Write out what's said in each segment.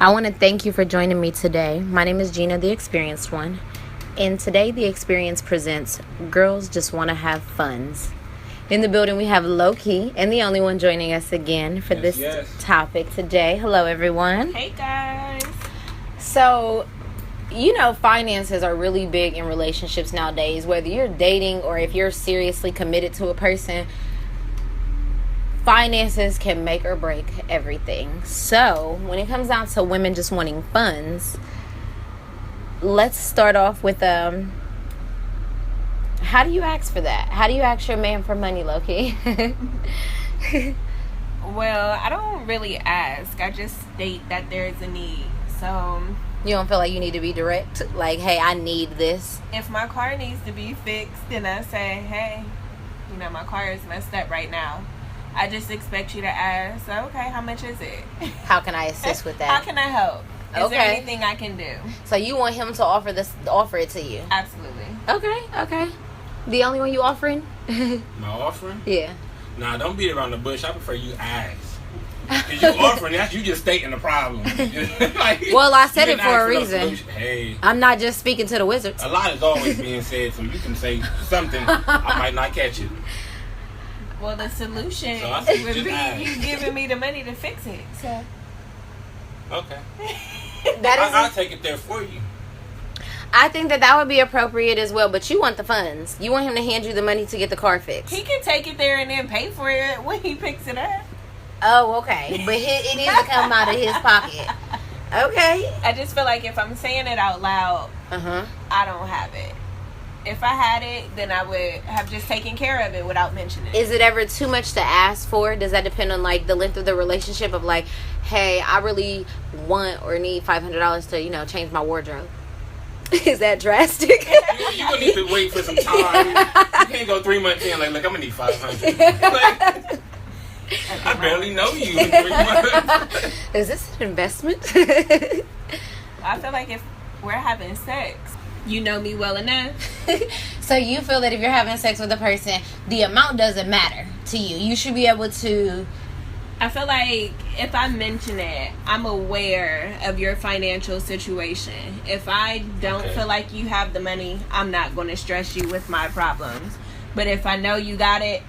I want to thank you for joining me today. My name is Gina, the Experienced One. And today, the Experience presents Girls Just Want to Have Funs. In the building, we have Loki, and the only one joining us again for this topic today. Hello, everyone. Hey, guys. So, you know, finances are really big in relationships nowadays. Whether you're dating or if you're seriously committed to a person, finances can make or break everything. So, when it comes down to women just wanting funds, let's start off with how do you ask for that? How do you ask your man for money, Loki? Well, I don't really ask. I just state that there is a need. So you don't feel like you need to be direct? Like, hey, I need this. If my car needs to be fixed, then I say, hey, you know, my car is messed up right now. I just expect you to ask, okay, how much is it? How can I assist with that? How can I help? Is there anything I can do? So you want him to offer it to you? Absolutely. Okay. The only one you offering? My offering? Yeah. Nah, don't beat around the bush. I prefer you ask. Because you offering, that's you just stating the problem. Well, I said it for a reason. Hey. I'm not just speaking to the wizards. A lot is always being said, so you can say something. I might not catch it. Well, the solution would be you giving me the money to fix it. So. Okay. I'll take it there for you. I think that would be appropriate as well, but you want the funds. You want him to hand you the money to get the car fixed. He can take it there and then pay for it when he picks it up. Oh, okay. But it needs to come out of his pocket. Okay. I just feel like if I'm saying it out loud, I don't have it. If I had it, then I would have just taken care of it without mentioning it. Is it ever too much to ask for? Does that depend on, like, the length of the relationship of, like, hey, I really want or need $500 to, you know, change my wardrobe? Is that drastic? You're going to need to wait for some time. You can't go 3 months in, like, look, I'm going to need $500. Like, I barely know you in 3 months. Is this an investment? I feel like if we're having sex, you know me well enough. So you feel that if you're having sex with a person, the amount doesn't matter to you. You should be able to... I feel like if I mention it, I'm aware of your financial situation. If I don't feel like you have the money, I'm not going to stress you with my problems. But if I know you got it,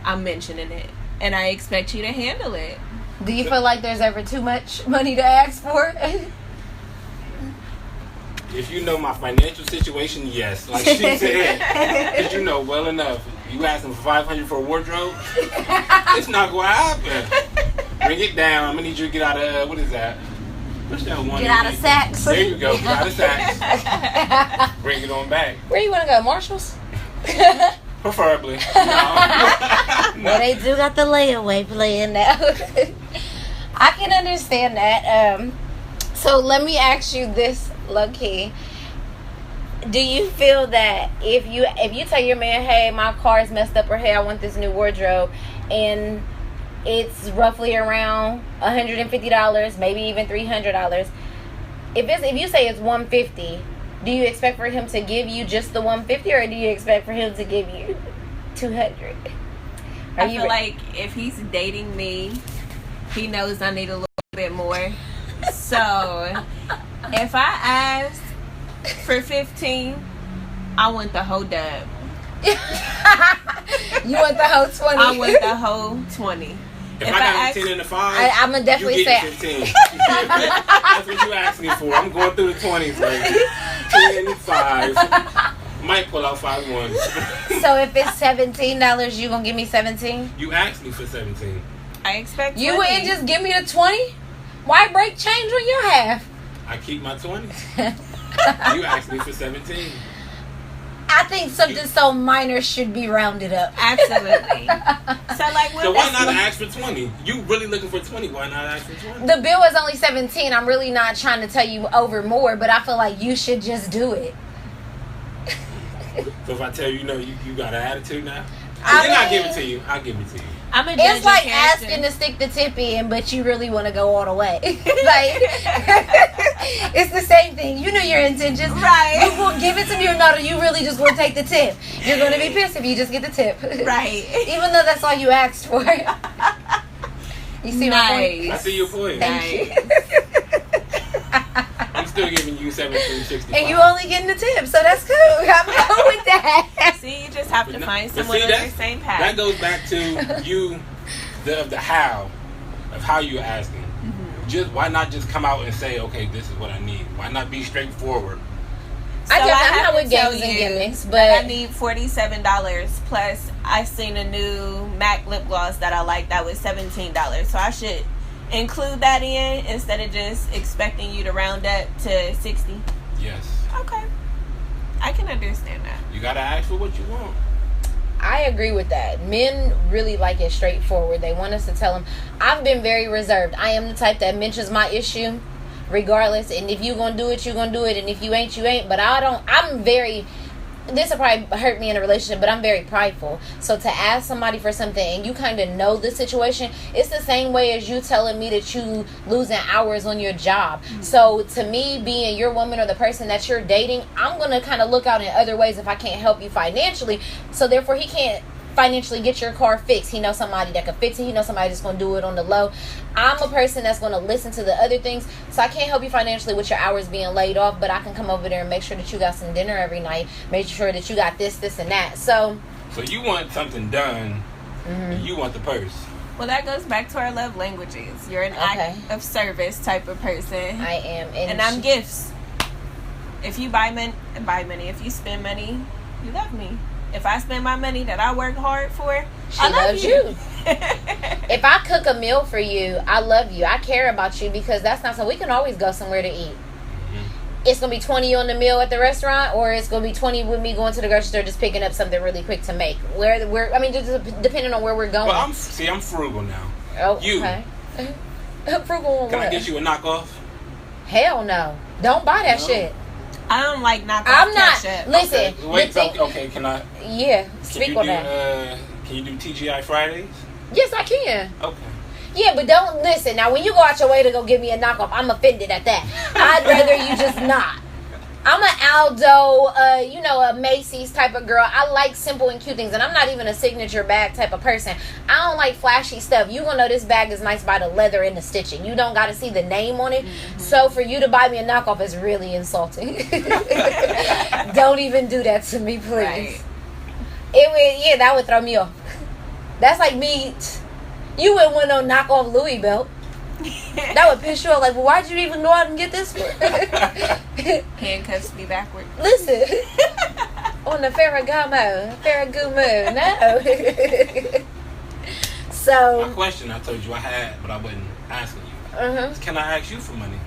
I'm mentioning it. And I expect you to handle it. Do you feel like there's ever too much money to ask for? If you know my financial situation, yes. Like she said, because you know well enough. You asking for $500 for a wardrobe? It's not going to happen. Bring it down. I'm going to need you to get out of, what is that? What's that one? Get out of Saks. There you go. Get out of Saks. Bring it on back. Where you want to go? Marshalls? Preferably. No. Well, they do got the layaway plan now. I can understand that. So let me ask you this, Loki. Do you feel that if you tell your man, hey, my car is messed up, or hey, I want this new wardrobe, and it's roughly around $150, maybe even $300, if you say it's $150, do you expect for him to give you just the $150, or do you expect for him to give you $200? I feel like if he's dating me, he knows I need a little bit more. So if I ask for $15, I want the whole dub. You want the whole 20? I want the whole 20. If I got a 10 and a 5, I'm gonna definitely say 15. That's what you asked me for. I'm going through the 20s, baby. 10, 5. Might pull out 5 1. So if it's $17, you gonna give me 17? You asked me for 17. I expect 20. You wouldn't just give me the 20? Why break change on your half? I keep my 20s. You asked me for 17. I think something so minor should be rounded up. Absolutely. So why not ask for 20? You really looking for 20? Why not ask for 20? The bill is only 17. I'm really not trying to tell you over more, but I feel like you should just do it. So if I tell you, no, you got an attitude now? Then I'll give it to you. I'll give it to you. It's like asking to stick the tip in, but you really want to go all the way. Like, it's the same thing. You know your intentions. Right. You will give it to me or not, or you really just want to take the tip. You're going to be pissed if you just get the tip. Right. Even though that's all you asked for. You see my point? I see your point. Thank you. still giving you $17.65. And you only getting the tip, so that's cool. I'm cool with that. See, you just have to find someone on your same path. That goes back to you, the how of how you're asking. Just why not just come out and say, okay, this is what I need? Why not be straightforward? So I'm have not to with tell games and you gimmicks, but that I need $47 plus I seen a new MAC lip gloss that I like that was $17. So I should include that in instead of just expecting you to round up to 60. Yes. Okay. I can understand that. You gotta ask for what you want. I agree with that. Men really like it straightforward. They want us to tell them. I've been very reserved. I am the type that mentions my issue regardless, and if you gonna do it, you gonna do it, and if you ain't, you ain't. But I'm very, this will probably hurt me in a relationship, but I'm very prideful. So to ask somebody for something and you kind of know the situation, it's the same way as you telling me that you losing hours on your job. So to me, being your woman or the person that you're dating, I'm gonna kind of look out in other ways if I can't help you financially. So therefore he can't financially get your car fixed. He knows somebody that can fix it. He knows somebody that's going to do it on the low. I'm a person that's going to listen to the other things. So I can't help you financially with your hours being laid off, but I can come over there and make sure that you got some dinner every night, make sure that you got this and that. So you want something done, and you want the purse. Well, that goes back to our love languages. You're an act of service type of person. I am. And I'm gifts. If you buy money, if you spend money, you love me. If I spend my money that I work hard for, I love you. If I cook a meal for you, I love you. I care about you because that's not something. We can always go somewhere to eat. It's going to be 20 on the meal at the restaurant, or it's going to be 20 with me going to the grocery store just picking up something really quick to make. Just depending on where we're going. Well, I'm frugal now. Oh, you. Okay. Frugal on Can what? I get you a knockoff? Hell no. Don't buy that shit. I don't like knockoff I'm not. ketchup. Listen. Okay. Wait, okay, can I? Yeah. Speak on that. Can you do TGI Fridays? Yes, I can. Okay. Yeah, but don't listen. Now, when you go out your way to go give me a knockoff, I'm offended at that. I'd rather you just not. I'm an Aldo, a Macy's type of girl. I like simple and cute things, and I'm not even a signature bag type of person. I don't like flashy stuff. You gonna know this bag is nice by the leather and the stitching. You don't got to see the name on it. So for you to buy me a knockoff is really insulting. Don't even do that to me, please. Right. That would throw me off. That's like me. You wouldn't want no knockoff Louis belt. That would piss you off. Like, well, why'd you even go out and get this for? Handcuffs be backward. Listen, on the Ferragamo, no. So, my question I told you I had, but I wasn't asking you. Can I ask you for money?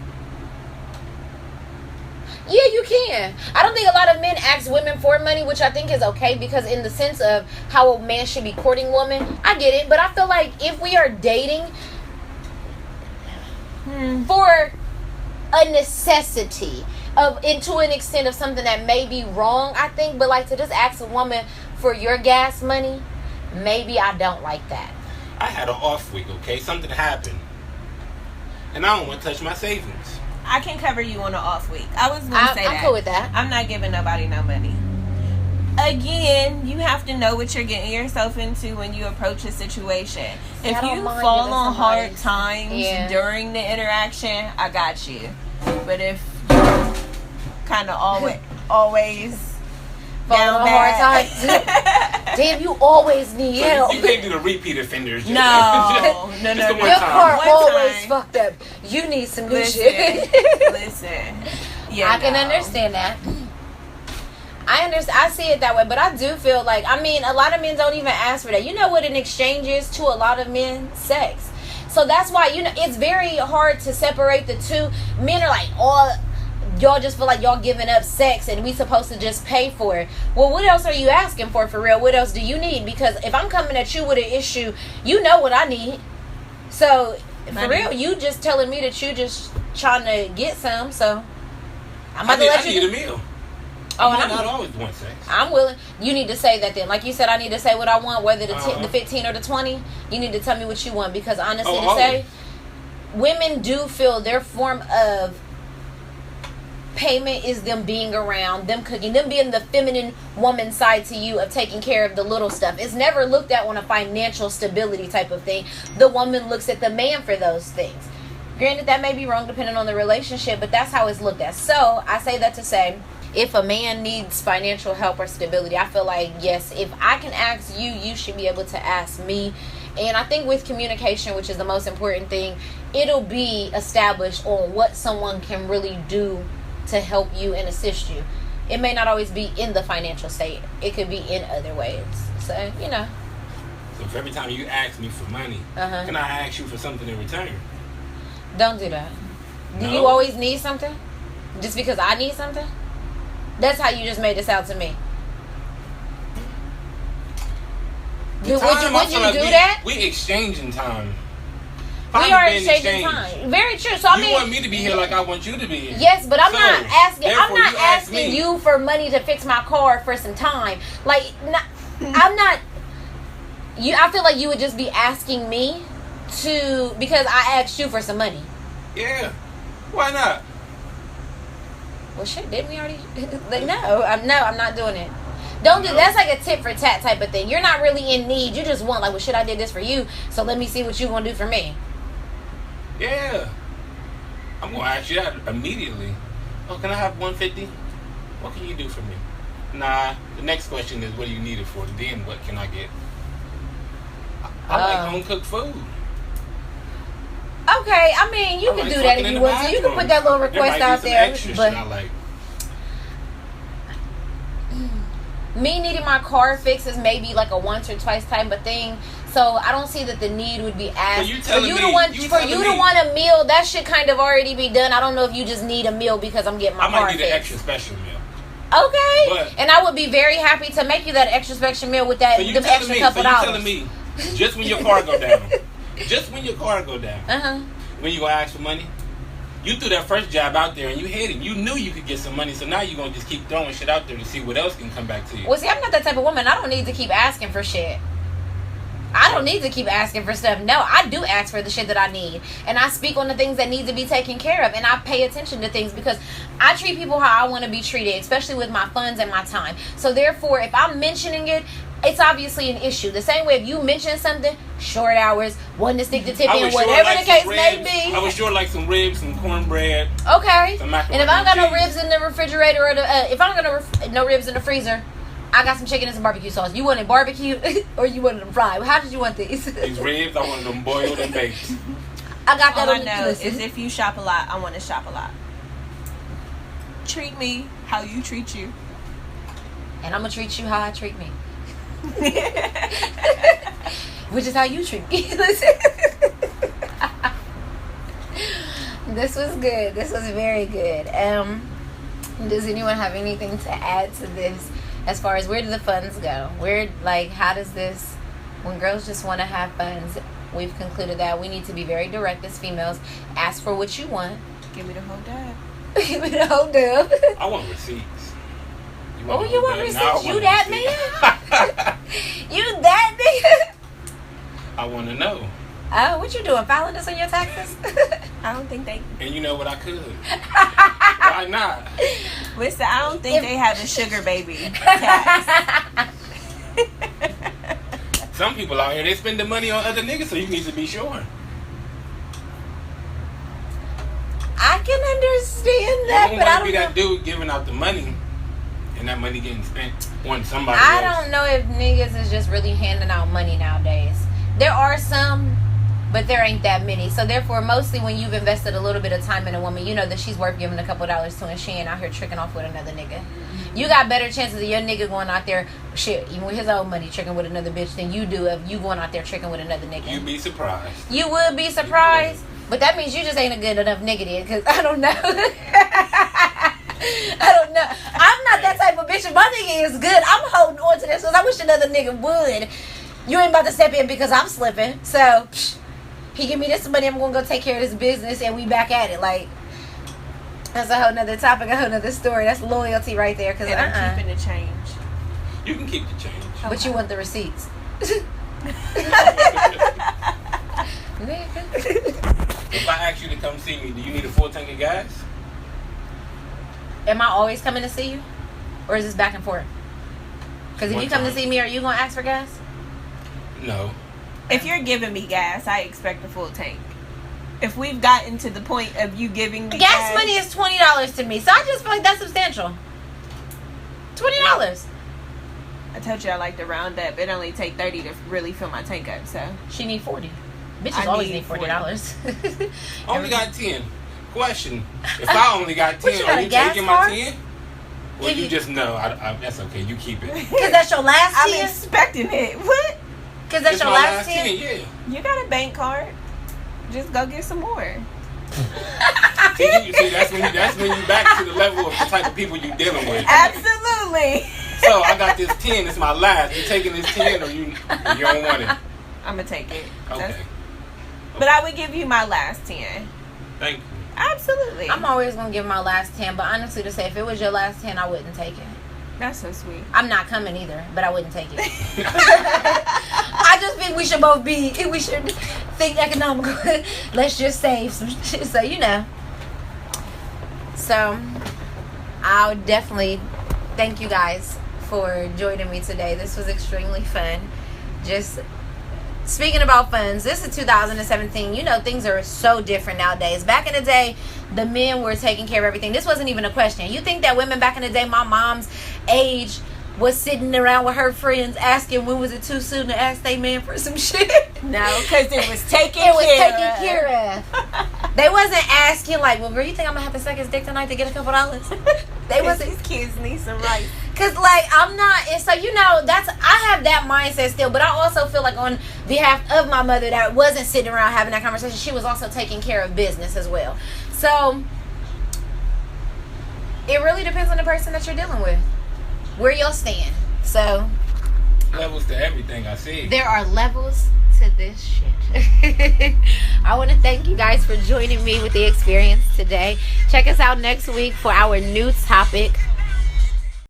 Yeah, you can. I don't think a lot of men ask women for money, which I think is okay because in the sense of how a man should be courting women, I get it. But I feel like if we are dating for a necessity to an extent of something that may be wrong, I think, but like to just ask a woman for your gas money, maybe I don't like that. I had an off week, okay? Something happened. And I don't want to touch my savings. I can cover you on an off week. I was going to say that. I'm cool with that. I'm not giving nobody no money. Again, you have to know what you're getting yourself into when you approach a situation. If you fall on hard times during the interaction, I got you. But if you kind of always fall on hard times, damn, you always need help. You can't do the repeat offenders. No. Your car always fucked up. You need some good shit. Listen. Yeah, I can understand that. I see it that way, but I do feel like, a lot of men don't even ask for that. You know what an exchange is to a lot of men? Sex. So that's why, it's very hard to separate the two. Men are like, y'all just feel like y'all giving up sex and we supposed to just pay for it. Well, what else are you asking for real? What else do you need? Because if I'm coming at you with an issue, you know what I need. So, for real, you just telling me that you just trying to get some, so I'm about to let you... I need a meal. Oh, I not always want sex. I'm willing. You need to say that then. Like you said, I need to say what I want, whether the 15 or the 20. You need to tell me what you want because honestly say, women do feel their form of payment is them being around, them cooking, them being the feminine woman side to you of taking care of the little stuff. It's never looked at on a financial stability type of thing. The woman looks at the man for those things. Granted, that may be wrong depending on the relationship, but that's how it's looked at. So I say that to say, if a man needs financial help or stability, I feel like, yes, if I can ask you, you should be able to ask me. And I think with communication, which is the most important thing, it'll be established on what someone can really do to help you and assist you. It may not always be in the financial state. It could be in other ways. So, you know. So if every time you ask me for money, can I ask you for something in return? Don't do that. Do No. you always need something? Just because I need something? That's how you just made this out to me. Would you do that? We exchanging time. We are exchanging time. Very true. So I mean, you want me to be here like I want you to be here. Yes, but I'm not asking. I'm not asking me. you for money to fix my car for some time. Like, I'm not. I feel like you would just be asking me to, because I asked you for some money. Yeah. Why not? Well, shit, didn't we already? Like, no, I'm not doing it. Don't do. That's like a tit for tat type of thing. You're not really in need. You just want, like, well, shit, I did this for you, so let me see what you gonna do for me. Yeah. I'm gonna ask you that immediately. Oh, can I have $150? What can you do for me? Nah. The next question is, what do you need it for? Then what can I get? I like home cooked food. Okay, I mean, you can do that if you want to. You can put that little request out there. But I like. Me needing my car fixed is maybe like a once or twice type of thing. So I don't see that the need would be asked. For you to want a meal, that should kind of already be done. I don't know if you just need a meal because I'm getting my car fixed. I might get an extra special meal. Okay, and I would be very happy to make you that extra special meal with that extra couple dollars. Telling me, just when your car go down, when you gonna ask for money, you threw that first job out there and you hit it. You knew you could get some money, so now you're gonna just keep throwing shit out there to see what else can come back to you. Well, see, I'm not that type of woman. I don't need to keep asking for shit. I don't need to keep asking for stuff. No, I do ask for the shit that I need. And I speak on the things that need to be taken care of. And I pay attention to things because I treat people how I want to be treated, especially with my funds and my time. So therefore, if I'm mentioning it, it's obviously an issue. The same way if you mention something, short hours, wanting to stick the tip in, whatever the case may be. I would sure like some ribs, some cornbread. Okay. And if I don't got no ribs in the refrigerator, or if I don't got no ribs in the freezer, I got some chicken and some barbecue sauce. You wanted barbecue or you wanted them fried? How did you want these? These ribs, I wanted them boiled and baked. I got that All on I know is if you shop a lot, I want to shop a lot. Treat me how you treat you. And I'm going to treat you how I treat me. Which is how you treat me. This was good. This was very good. Does anyone have anything to add to this? As far as where do the funds go? How does this, when girls just want to have funds, we've concluded that we need to be very direct as females. Ask for what you want. Give me the whole dab. Give me the whole dub. I want receipts. You want receipts? You that man? You that nigga? I want to know. Oh, what you doing? Filing this on your taxes? I don't think they. And you know what I could. Why not? Listen, I don't think they have a sugar baby tax. Some people out here, they spend the money on other niggas, so you need to be sure. I can understand that, You but I don't be know. that dude giving out the money, and that money getting spent on somebody else. I don't know if niggas is just really handing out money nowadays. There are some, but there ain't that many. So therefore, mostly when you've invested a little bit of time in a woman, you know that she's worth giving a couple dollars to, and she ain't out here tricking off with another nigga. Mm-hmm. You got better chances of your nigga going out there, shit, even with his own money, tricking with another bitch than you do of you going out there tricking with another nigga. You'd be surprised. You would be surprised, but that means you just ain't a good enough nigga then, because I don't know. I don't know. I'm not that type of bitch. If my nigga is good, I'm holding on to this because I wish another nigga would. You ain't about to step in because I'm slipping. So, he give me this money, I'm going to go take care of this business, and we back at it. Like, that's a whole nother topic, a whole nother story. That's loyalty right there. Cause, I'm keeping the change. You can keep the change. But you want the receipts. If I ask you to come see me, do you need a full tank of gas? Am I always coming to see you? Or is this back and forth? Because if you come to see me, are you going to ask for gas? No. If you're giving me gas, I expect a full tank. If we've gotten to the point of you giving me gas money is $20 to me, so I just feel like that's substantial. $20. I told you I like to round up. It only take 30 to really fill my tank up. So she need 40. Bitches I always need need $40. Only got 10. Question: if I only got 10, you are got a you gas taking card? my 10? Or you just know? That's okay. You keep it. Cause that's your last I'm 10. expecting it. What? Cause that's It's your my last 10. Yeah. You got a bank card? Just go get some more. See, that's when you back to the level of the type of people you dealing with. Absolutely. So I got this 10. It's my last. You taking this 10 or you don't want it? I'm gonna take it. Okay. But I would give you my last 10. Thank you. Absolutely. I'm always gonna give my last 10, but honestly, to say if it was your last 10, I wouldn't take it. That's so sweet. I'm not coming either, but I wouldn't take it. I just think we should both be. We should think economical. Let's just save some shit, so you know. So, I'll definitely thank you guys for joining me today. This was extremely fun. Just speaking about funds, this is 2017. You know, things are so different nowadays. Back in the day, the men were taking care of everything. This wasn't even a question. You think that women back in the day, my mom's age, was sitting around with her friends asking when was it too soon to ask they man for some shit? No, because it was taken care of. They wasn't asking like, well, girl, you think I'm gonna have to suck his dick tonight to get a couple dollars? They wasn't. These kids need some rice. Cause like I'm not, and so you know I have that mindset still, but I also feel like on behalf of my mother that wasn't sitting around having that conversation, she was also taking care of business as well. So it really depends on the person that you're dealing with, where you'll stand. So levels to everything I see. There are levels to this shit. I want to thank you guys for joining me with the experience today. Check us out next week for our new topic.